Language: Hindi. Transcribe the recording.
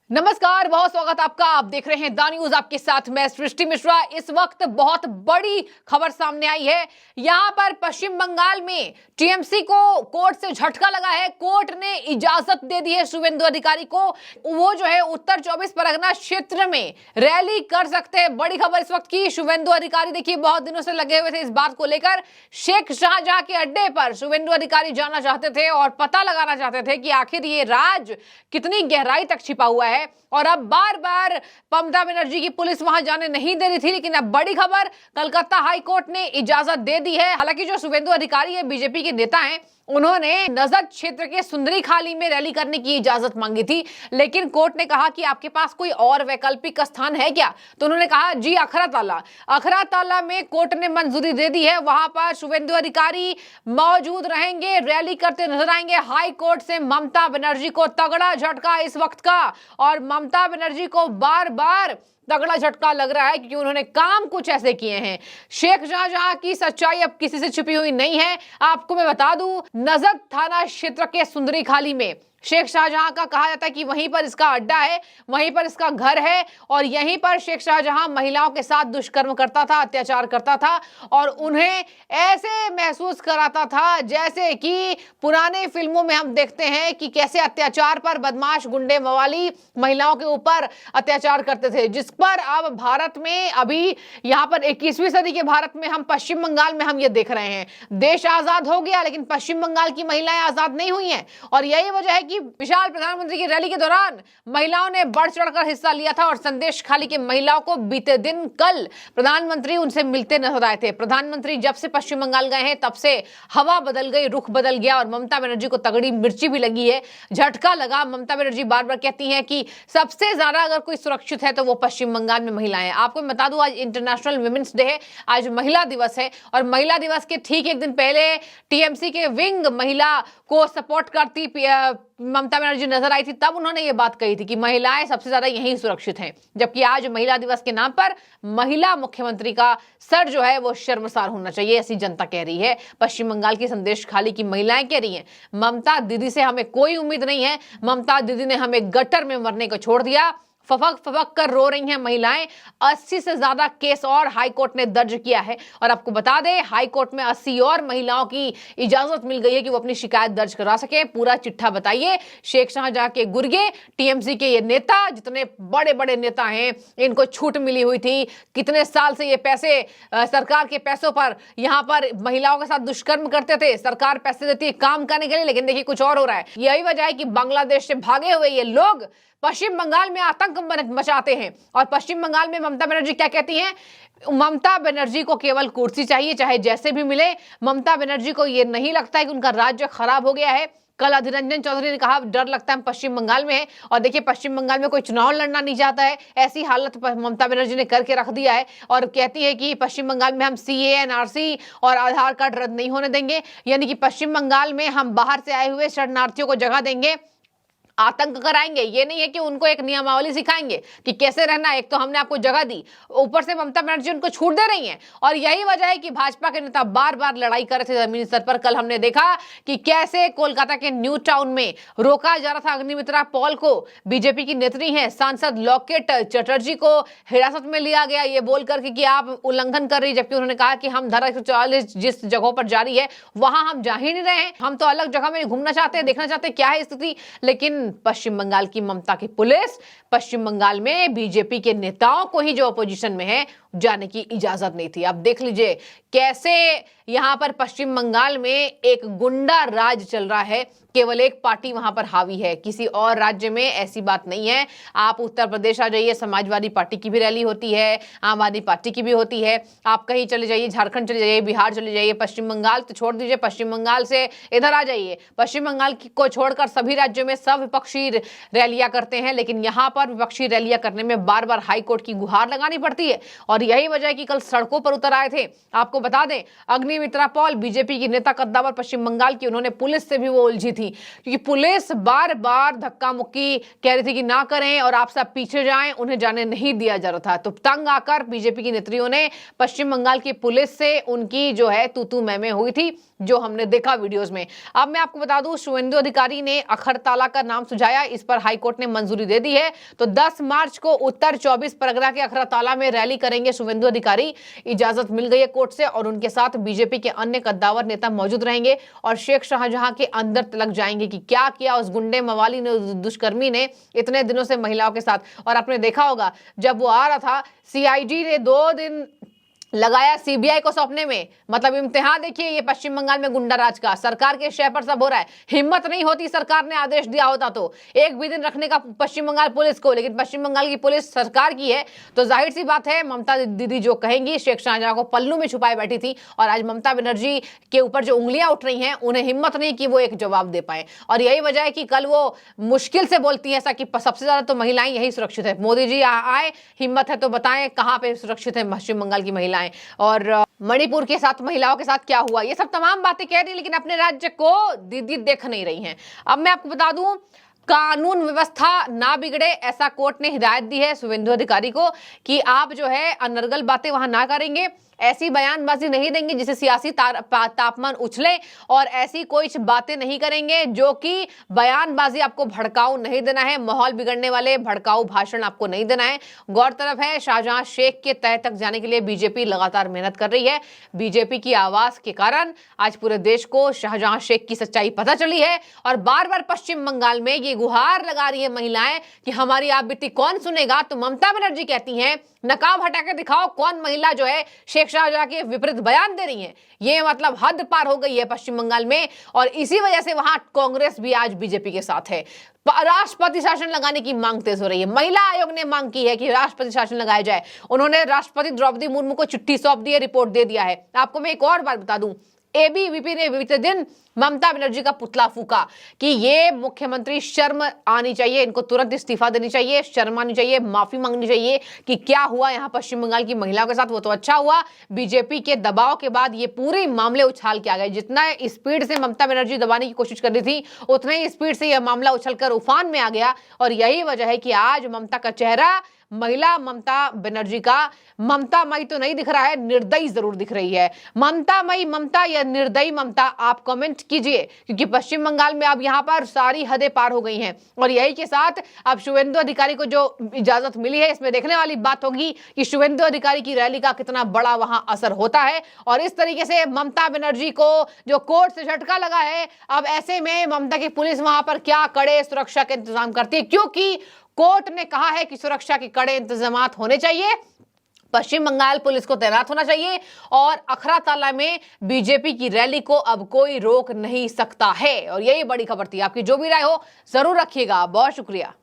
नमस्कार, बहुत स्वागत आपका। आप देख रहे हैं द न्यूज, आपके साथ मैं सृष्टि मिश्रा। इस वक्त बहुत बड़ी खबर सामने आई है। यहां पर पश्चिम बंगाल में टीएमसी को कोर्ट से झटका लगा है। कोर्ट ने इजाजत दे दी है शुवेंदु अधिकारी को, वो जो है उत्तर 24 परगना क्षेत्र में रैली कर सकते हैं। बड़ी खबर इस वक्त की। शुवेंदु अधिकारी देखिए बहुत दिनों से लगे हुए थे इस बात को लेकर। शेख शाहजहां के अड्डे पर शुवेंदु अधिकारी जाना चाहते थे और पता लगाना चाहते थे कि आखिर ये राज कितनी गहराई तक छिपा हुआ है। और अब बार बार ममता बनर्जी की पुलिस वहां जाने नहीं दे रही थी, लेकिन अब बड़ी खबर, कलकत्ता हाई कोर्ट ने इजाजत दे दी है। हालांकि जो शुवेंदु अधिकारी है, बीजेपी के नेता हैं, उन्होंने नजक क्षेत्र के सुंदरी खाली में रैली करने की इजाजत मांगी थी, लेकिन कोर्ट ने कहा कि आपके पास कोई और वैकल्पिक स्थान है क्या? तो उन्होंने कहा जी अखरा ताला में कोर्ट ने मंजूरी दे दी है। वहां पर शुवेंदु अधिकारी मौजूद रहेंगे, रैली करते नजर आएंगे। हाई कोर्ट से ममता बनर्जी को तगड़ा झटका इस वक्त का, और ममता बनर्जी को बार बार तगड़ा झटका लग रहा है क्योंकि उन्होंने काम कुछ ऐसे किए हैं। शेख शाहजहां की सच्चाई अब किसी से छुपी हुई नहीं है। आपको मैं बता दूं, नजक थाना क्षेत्र के सुंदरी खाली में शेख शाहजहां का कहा जाता है कि वहीं पर इसका अड्डा है, वहीं पर इसका घर है, और यहीं पर शेख शाहजहां महिलाओं के साथ दुष्कर्म करता था, अत्याचार करता था, और उन्हें ऐसे महसूस कराता था जैसे कि पुराने फिल्मों में हम देखते हैं कि कैसे अत्याचार पर बदमाश गुंडे मवाली महिलाओं के ऊपर अत्याचार करते थे, जिस पर अब भारत में, अभी यहाँ पर 21वीं सदी के भारत में, हम पश्चिम बंगाल में हम ये देख रहे हैं। देश आजाद हो गया, लेकिन पश्चिम बंगाल की महिलाएं आजाद नहीं हुई हैं, और यही वजह है कि विशाल प्रधानमंत्री की रैली के दौरान महिलाओं ने बढ़ चढ़कर हिस्सा लिया था। और संदेश खाली के महिलाओं को बीते दिन कल प्रधानमंत्री उनसे मिलते नजर आए थे। प्रधानमंत्री जब से पश्चिम बंगाल गए हैं तब से हवा बदल गई, रुख बदल गया, और ममता बनर्जी को तगड़ी मिर्ची भी लगी है, झटका लगा। ममता बनर्जी बार बार कहती हैं कि सबसे ज्यादा अगर कोई सुरक्षित है तो वो पश्चिम बंगाल में महिलाएं। आपको बता दूं, आज इंटरनेशनल वुमेन्स डे है, आज महिला दिवस है, और महिला दिवस के ठीक एक दिन पहले टीएमसी के विंग महिला को सपोर्ट करती ममता बनर्जी नजर आई थी। तब उन्होंने ये बात कही थी कि महिलाएं सबसे ज्यादा यहीं सुरक्षित हैं, जबकि आज महिला दिवस के नाम पर महिला मुख्यमंत्री का सर जो है वो शर्मसार होना चाहिए, ऐसी जनता कह रही है। पश्चिम बंगाल की संदेश खाली की महिलाएं कह रही हैं, ममता दीदी से हमें कोई उम्मीद नहीं है, ममता दीदी ने हमें गटर में मरने को छोड़ दिया। फफक कर रो रही हैं महिलाएं। 80 से ज्यादा केस और हाई कोर्ट ने दर्ज किया है, और आपको बता दें हाई कोर्ट में 80 और महिलाओं की इजाजत मिल गई है कि वो अपनी शिकायत दर्ज करा सके। पूरा चिट्ठा बताइए। शेख शाहजहां के गुर्गे, टीएमसी के ये नेता, जितने बड़े बड़े नेता हैं, इनको छूट मिली हुई थी। कितने साल से ये पैसे सरकार के पैसों पर यहाँ पर महिलाओं के साथ दुष्कर्म करते थे। सरकार पैसे देती है काम करने के लिए, लेकिन देखिए कुछ और हो रहा है। यही वजह है कि बांग्लादेश से भागे हुए ये लोग पश्चिम बंगाल में आतंक मचाते हैं। और पश्चिम बंगाल में ममता बनर्जी क्या कहती हैं? ममता बनर्जी को केवल कुर्सी चाहिए, चाहे जैसे भी मिले। ममता बनर्जी को यह नहीं लगता है कि उनका राज्य खराब हो गया है। कल अधीर रंजन चौधरी ने कहा डर लगता है हम पश्चिम बंगाल में है, और देखिए पश्चिम बंगाल में कोई चुनाव लड़ना नहीं चाहता है। ऐसी हालत ममता बनर्जी ने करके रख दिया है, और कहती है कि पश्चिम बंगाल में हम सीए, एनआरसी और आधार कार्ड रद्द नहीं होने देंगे। यानी कि पश्चिम बंगाल में हम बाहर से आए हुए शरणार्थियों को जगह देंगे, आतंक कराएंगे। ये नहीं है कि उनको एक नियमावली सिखाएंगे कि कैसे रहना है। एक तो हमने आपको जगह दी, ऊपर से ममता बनर्जी उनको छूट दे रही हैं। और यही वजह है कि भाजपा के नेता बार बार लड़ाई कर रहे थे जमीनी स्तर पर। कल हमने देखा कि कैसे कोलकाता के न्यू टाउन में रोका जा रहा था अग्निमित्रा पॉल को। बीजेपी की नेत्री हैं सांसद लॉकेट चटर्जी को हिरासत में लिया गया, ये बोल करके कि आप उल्लंघन कर रही, जबकि उन्होंने कहा कि हम धारा 144 जिस जगहों पर जारी है वहां हम जा ही नहीं रहे हैं, हम तो अलग जगह में घूमना चाहते हैं, देखना चाहते हैं क्या है स्थिति। लेकिन पश्चिम बंगाल की ममता की पुलिस पश्चिम बंगाल में बीजेपी के नेताओं को ही जो अपोजिशन में है जाने की इजाजत नहीं थी। अब देख लीजिए कैसे यहां पर पश्चिम बंगाल में एक गुंडा राज चल रहा है। केवल एक पार्टी वहां पर हावी है, किसी और राज्य में ऐसी बात नहीं है। आप उत्तर प्रदेश आ जाइए, समाजवादी पार्टी की भी रैली होती है, आम आदमी पार्टी की भी होती है। आप कहीं चले जाइए, झारखंड चले जाइए, बिहार चले जाइए, पश्चिम बंगाल तो छोड़ दीजिए, पश्चिम बंगाल से इधर आ जाइए, पश्चिम बंगाल को छोड़कर सभी राज्यों में सब विपक्षी रैलियां करते हैं। लेकिन यहां पर विपक्षी रैलियां करने में बार बार हाईकोर्ट की गुहार लगानी पड़ती है, और यही वजह है कि कल सड़कों पर उतर आए थे। आपको बता दें, अग्नि गायत्री मित्रा पॉल, बीजेपी की नेता कद्दावर पश्चिम बंगाल की, उन्होंने पुलिस से भी वो उलझी थी क्योंकि पुलिस बार बार धक्का मुक्की कह रही थी कि ना करें और आप सब पीछे जाएं, उन्हें जाने नहीं दिया जा रहा था। तो तंग आकर बीजेपी की नेत्रियों ने पश्चिम बंगाल की पुलिस से उनकी जो है तू मैं हुई थी, जो हमने देखा वीडियोस में। अब मैं आपको बता दूं, शुवेंदु अधिकारी ने अखरताला का नाम सुझाया, इस पर हाईकोर्ट ने मंजूरी दे दी है। तो 10 मार्च को उत्तर 24 परगना के अखरताला में रैली करेंगे शुवेंदु अधिकारी, इजाजत मिल गई है कोर्ट से, और उनके साथ बीजेपी के अन्य कद्दावर नेता मौजूद रहेंगे और शेख शाहजहां के अंदर तलक जाएंगे कि क्या किया उस गुंडे मवाली ने, दुष्कर्मी ने इतने दिनों से महिलाओं के साथ। और आपने देखा होगा जब वो आ रहा था, सीआईडी ने 2 दिन लगाया सीबीआई को सौंपने में। मतलब इम्तिहान देखिए ये पश्चिम बंगाल में गुंडा राज का, सरकार के शय पर सब हो रहा है। हिम्मत नहीं होती सरकार ने आदेश दिया होता तो एक भी दिन रखने का पश्चिम बंगाल पुलिस को, लेकिन पश्चिम बंगाल की पुलिस सरकार की है, तो जाहिर सी बात है ममता दीदी जो कहेंगी, शेख शाहजहां को पल्लू में छुपाए बैठी थी, और आज ममता बनर्जी के ऊपर जो उंगलियां उठ रही हैं, उन्हें हिम्मत नहीं कि वो एक जवाब दे पाए। और यही वजह है कि कल वो मुश्किल से बोलती है ऐसा कि सबसे ज्यादा तो महिलाएं यही सुरक्षित है। मोदी जी आए, हिम्मत है तो बताएं कहां पे सुरक्षित है पश्चिम बंगाल की महिलाएं, और मणिपुर के साथ महिलाओं के साथ क्या हुआ, ये सब तमाम बातें कह रही है, लेकिन अपने राज्य को दीदी देख नहीं रही हैं। अब मैं आपको बता दूं, कानून व्यवस्था ना बिगड़े ऐसा कोर्ट ने हिदायत दी है शुवेंदु अधिकारी को कि आप जो है अनर्गल बातें वहां ना करेंगे, ऐसी बयानबाजी नहीं देंगे जिससे सियासी तापमान उछले, और ऐसी कोई बातें नहीं करेंगे जो कि बयानबाजी, आपको भड़काऊ नहीं देना है, माहौल बिगड़ने वाले भड़काऊ भाषण आपको नहीं देना है। गौरतलब है शाहजहां शेख के तह तक जाने के लिए बीजेपी लगातार मेहनत कर रही है। बीजेपी की आवाज के कारण आज पूरे देश को शाहजहां शेख की सच्चाई पता चली है, और बार बार पश्चिम बंगाल में ये गुहार लगा रही है महिलाएं कि हमारी आप बीती कौन सुनेगा। तो ममता बनर्जी कहती हैं नकाब हटा के दिखाओ कौन महिला जो है शेख शाहजहां के विपरीत बयान दे रही है। ये मतलब हद पार हो गई है पश्चिम बंगाल में, और इसी वजह से वहां कांग्रेस भी आज बीजेपी के साथ है। राष्ट्रपति शासन लगाने की मांग तेज हो रही है। महिला आयोग ने मांग की है कि राष्ट्रपति शासन लगाया जाए। उन्होंने राष्ट्रपति द्रौपदी मुर्मू को चिट्ठी सौंप दी है, रिपोर्ट दे दिया है। आपको मैं एक और बात बता दूं, एबीवीपी ने बीते दिन ममता बनर्जी का पुतला फूका कि ये मुख्यमंत्री शर्म आनी चाहिए, इनको तुरंत इस्तीफा देनी चाहिए, शर्म आनी चाहिए, माफी मांगनी चाहिए कि क्या हुआ यहाँ पश्चिम बंगाल की महिलाओं के साथ। वो तो अच्छा हुआ, बीजेपी के दबाव के बाद ये पूरे मामले उछाल के आ गए। जितना स्पीड से ममता बनर्जी दबाने की कोशिश कर रही थी, उतना ही स्पीड से यह मामला उछलकर उफान में आ गया। और यही वजह है कि आज ममता का चेहरा, महिला ममता बनर्जी का, ममता मई तो नहीं दिख रहा है, निर्दयी जरूर दिख रही है। ममता मई ममता या निर्दयी ममता, आप कमेंट कीजिए, क्योंकि पश्चिम बंगाल में अब यहां पर सारी हदें पार हो गई हैं। और यही के साथ अब शुवेंदु अधिकारी को जो इजाजत मिली है, इसमें देखने वाली बात होगी कि शुवेंदु अधिकारी की रैली का कितना बड़ा वहां असर होता है। और इस तरीके से ममता बनर्जी को जो कोर्ट से झटका लगा है, अब ऐसे में ममता की पुलिस वहां पर क्या कड़े सुरक्षा के इंतजाम करती है, क्योंकि कोर्ट ने कहा है कि सुरक्षा के कड़े इंतजामात होने चाहिए, पश्चिम बंगाल पुलिस को तैनात होना चाहिए, और अखराताला में बीजेपी की रैली को अब कोई रोक नहीं सकता है। और यही बड़ी खबर थी। आपकी जो भी राय हो जरूर रखिएगा। बहुत शुक्रिया।